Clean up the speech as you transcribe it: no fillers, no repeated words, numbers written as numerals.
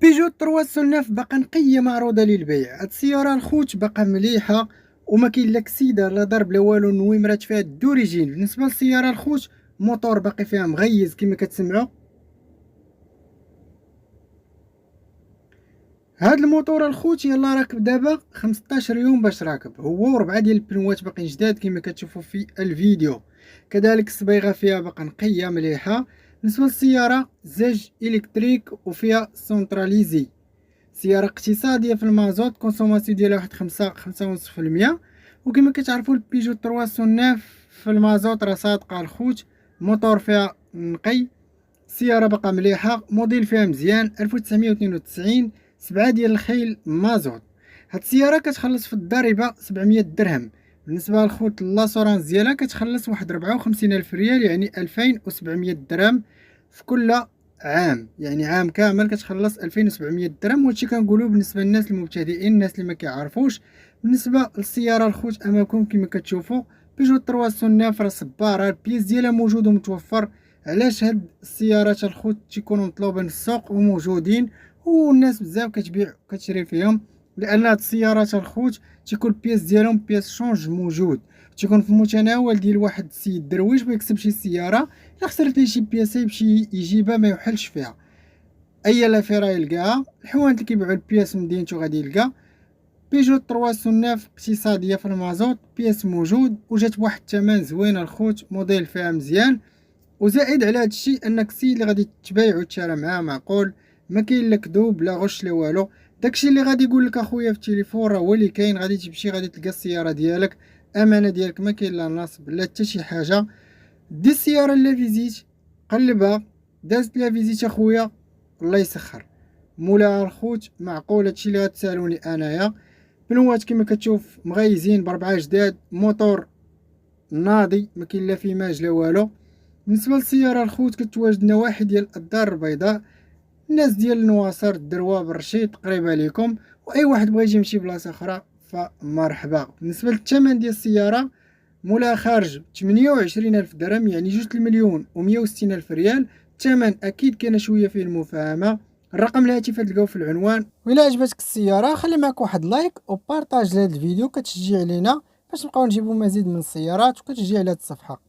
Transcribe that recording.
بيجو 309 باقا نقية معروضة للبيع. هاد السيارة الخوت باقا مليحة وما كاين لا كسيدة لا ضرب لا والو، النويمرات فيها دوريجين. بالنسبة للسيارة الخوت موتور باقي فيها مغيز كما كتسمعوا. هاد الموتور الخوت يلا راكب دابا 15 يوم باش راكب هو، وربعة ديال البنوات باقيين جداد كما كتشوفوا في الفيديو. كذلك الصبيغة فيها باقا نقية مليحة. بالنسبة للسيارة زاج الكتريك وفيها سونتراليزي. سيارة اقتصادية في المازوت، كونسوماسيون ديالها واحد 5.5%. وكما كتعرفوا البيجو 309 في المازوت راه صادقة الخوت. موتور فيها نقي، السيارة باقا مليحة، موديل فيها مزيان 1992، 7 ديال الخيل مازوت. هاد السيارة كتخلص في الضريبة 700 درهم. بالنسبة للخوت لاسورانس ديالها كتخلص واحد 54 ألف ريال، يعني 2700 درهم في كل عام، يعني عام كامل كتخلص 2700 درهم. وهادشي كنقولو بالنسبة للناس المبتدئين، الناس اللي ما كيعرفوش. بالنسبة للسيارة الخوت أمامكم كما كتشوفوا بيجو 309 راه صبارة، البياس ديالها موجود ومتوفر. علاش هاد السيارات الخوت تيكونوا مطلوبين في السوق وموجودين والناس بزاف كتبيع وكتشري فيهم؟ لان هاد السيارات الخوت تيكون البياس ديالهم بياس شونج موجود، تيكون في المتناول ديال واحد السيد درويش ما يكسب شي سياره الا خسرت ليه شي بياسه يمشي يجيبها ما يحلش فيها. اي لافيرا يلقاها، الحوانت اللي كيبيعوا البياس من مدينتو غادي يلقى. بيجو 309 اقتصاديه في المازوت، بياس موجود وجات بواحد الثمن زوين الخوت، موديل فيها مزيان. وزائد على هذا الشيء انك السيد اللي غادي تبايع وتشارى معاه معقول، ما كاين لا كذوب لا غش لا والو. داكشي اللي غادي يقول لك اخويا في التليفون راه هو اللي كاين. غادي تمشي غادي تلقى السياره ديالك امانه ديالك، ما كاين لا نصب لا حتى شي حاجه. دي السياره لا فيزيت قلبها، دازت لا فيزيت اخويا الله يسخر مولاها الخوت. معقول هادشي اللي غتسالوني انايا؟ بنوات كما كتشوف مغيزين بربعه جداد، موتور ناضي ما كاين لا فيماج لا والو. بالنسبه للسياره الخوت كتواجد نواحي ديال الدار البيضاء، الناس ديال نواصر الدرواب الرشيد قريبه ليكم، واي واحد بغى يجي يمشي بلاصه اخرى فمرحبا. بالنسبه للثمن ديال السياره مولا خارج 28 الف درهم، يعني جوج المليون و160 الف ريال. الثمن اكيد كان شويه فيه المفاهمه. الرقم الهاتف تلقاوه في العنوان. وإلا عجبتك السياره خلي معك واحد لايك وبارطاج لهذا الفيديو، كتشجيع لينا باش نبقاو نجيبو مزيد من السيارات وكتشجيع لهاد الصفحه.